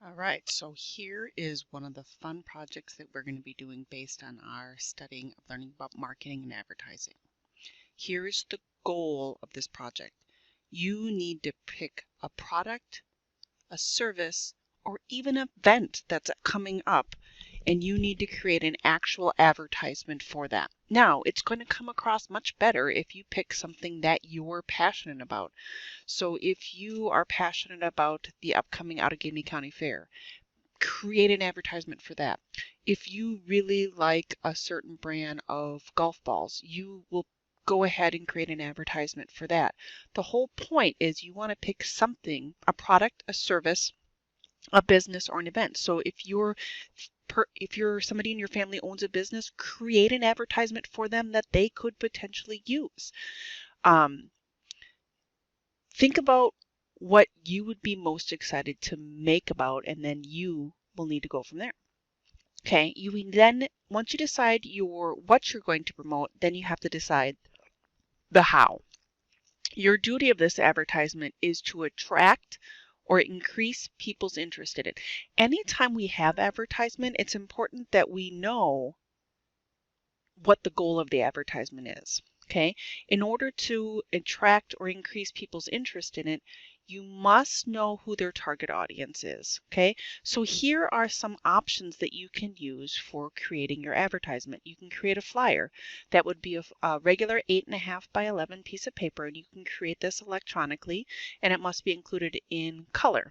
All right, so here is one of the fun projects that we're going to be doing based on our studying of learning about marketing and advertising. Here's the goal of this project. You need to pick a product, a service, or even an event that's coming up, and you need to create an actual advertisement for that. Now, it's going to come across much better if you pick something that you're passionate about. So if you are passionate about the upcoming Outagamie County Fair, create an advertisement for that. If you really like a certain brand of golf balls, you will go ahead and create an advertisement for that. The whole point is you want to pick something, a product, a service, a business, or an event. So if you're somebody in your family owns a business, create an advertisement for them that they could potentially use. Think about what you would be most excited to make about, and then you will need to go from there. Okay, once you decide what you're going to promote, then you have to decide the how. Your duty of this advertisement is to attract or increase people's interest in it. Anytime we have advertisement, it's important that we know what the goal of the advertisement is. Okay, in order to attract or increase people's interest in it, you must know who their target audience is. Okay, so here are some options that you can use for creating your advertisement. You can create a flyer that would be a regular 8.5 by 11 piece of paper, and you can create this electronically, and it must be included in color.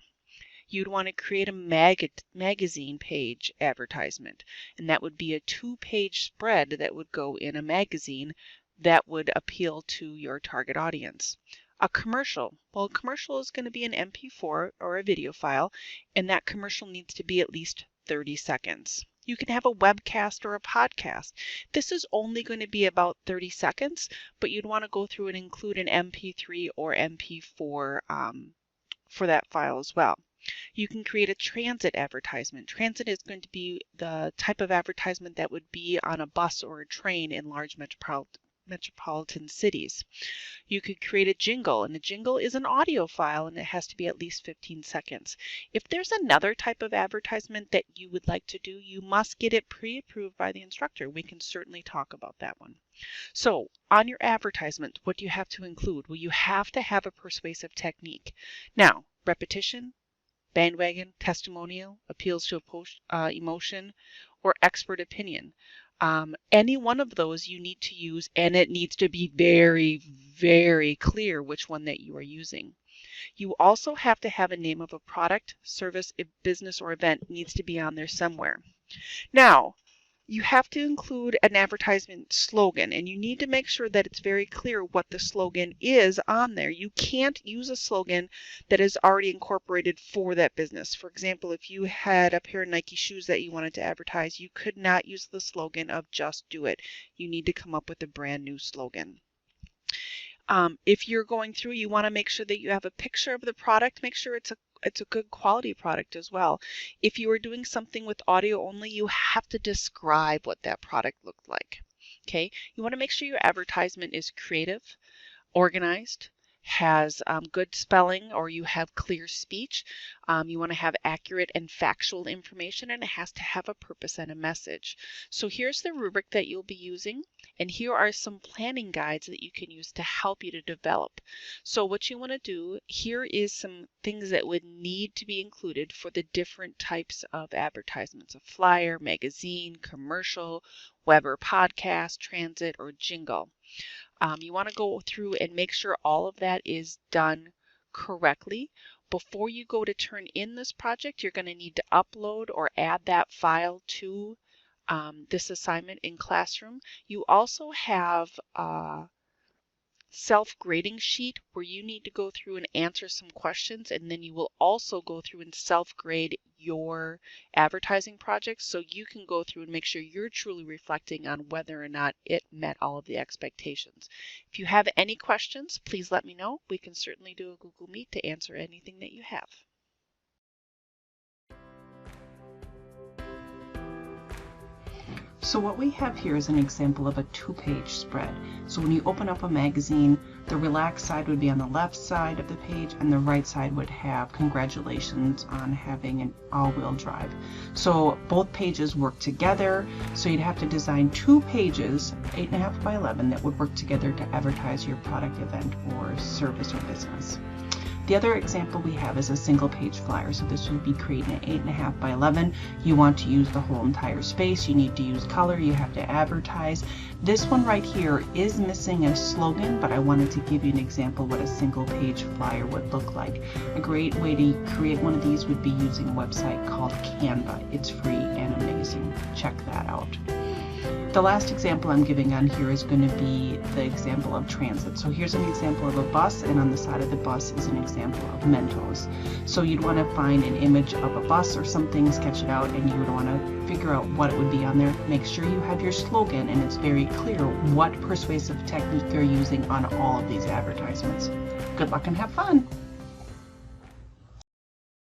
You'd want to create a magazine page advertisement, and that would be a 2-page spread that would go in a magazine that would appeal to your target audience. A commercial. Well, a commercial is going to be an MP4 or a video file, and that commercial needs to be at least 30 seconds. You can have a webcast or a podcast. This is only going to be about 30 seconds, but you'd want to go through and include an MP3 or MP4 for that file as well. You can create a transit advertisement. Transit is going to be the type of advertisement that would be on a bus or a train in large metropolitan cities. You could create a jingle, and a jingle is an audio file, and it has to be at least 15 seconds. If there's another type of advertisement that you would like to do, you must get it pre-approved by the instructor. We can certainly talk about that one. So on your advertisement, what do you have to include? Well, you have to have a persuasive technique. Now, repetition, bandwagon, testimonial, appeals to emotion, or expert opinion. Any one of those you need to use, and it needs to be very, very clear which one that you are using. You also have to have a name of a product, service, a business, or event needs to be on there somewhere. Now, you have to include an advertisement slogan, and you need to make sure that it's very clear what the slogan is on there. You can't use a slogan that is already incorporated for that business. For example, if you had a pair of Nike shoes that you wanted to advertise, you could not use the slogan of "Just Do It." You need to come up with a brand new slogan. If you're going through, you want to make sure that you have a picture of the product. Make sure it's a good quality product as well. If you are doing something with audio only, you have to describe what that product looked like. Okay, you want to make sure your advertisement is creative, organized, has good spelling, or you have clear speech. You want to have accurate and factual information, and it has to have a purpose and a message. So here's the rubric that you'll be using, and here are some planning guides that you can use to help you to develop. So what you want to do, here is some things that would need to be included for the different types of advertisements: a flyer, magazine, commercial, web or podcast, transit, or jingle. You want to go through and make sure all of that is done correctly. Before you go to turn in this project, you're going to need to upload or add that file to this assignment in Classroom. You also have a self-grading sheet where you need to go through and answer some questions, and then you will also go through and self-grade your advertising projects, so you can go through and make sure you're truly reflecting on whether or not it met all of the expectations. If you have any questions, please let me know. We can certainly do a Google Meet to answer anything that you have. So what we have here is an example of a 2-page spread. So when you open up a magazine, the relaxed side would be on the left side of the page, and the right side would have congratulations on having an all-wheel drive. So both pages work together, so you'd have to design 2 pages, 8.5 by 11, that would work together to advertise your product, event, or service or business. The other example we have is a single page flyer. So this would be creating an 8.5 by 11. You want to use the whole entire space. You need to use color. You have to advertise. This one right here is missing a slogan, but I wanted to give you an example what a single page flyer would look like. A great way to create one of these would be using a website called Canva. It's free and amazing. Check that out. The last example I'm giving on here is going to be the example of transit. So here's an example of a bus, and on the side of the bus is an example of Mentos. So you'd want to find an image of a bus or something, sketch it out, and you would want to figure out what it would be on there. Make sure you have your slogan and it's very clear what persuasive technique you're using on all of these advertisements. Good luck and have fun!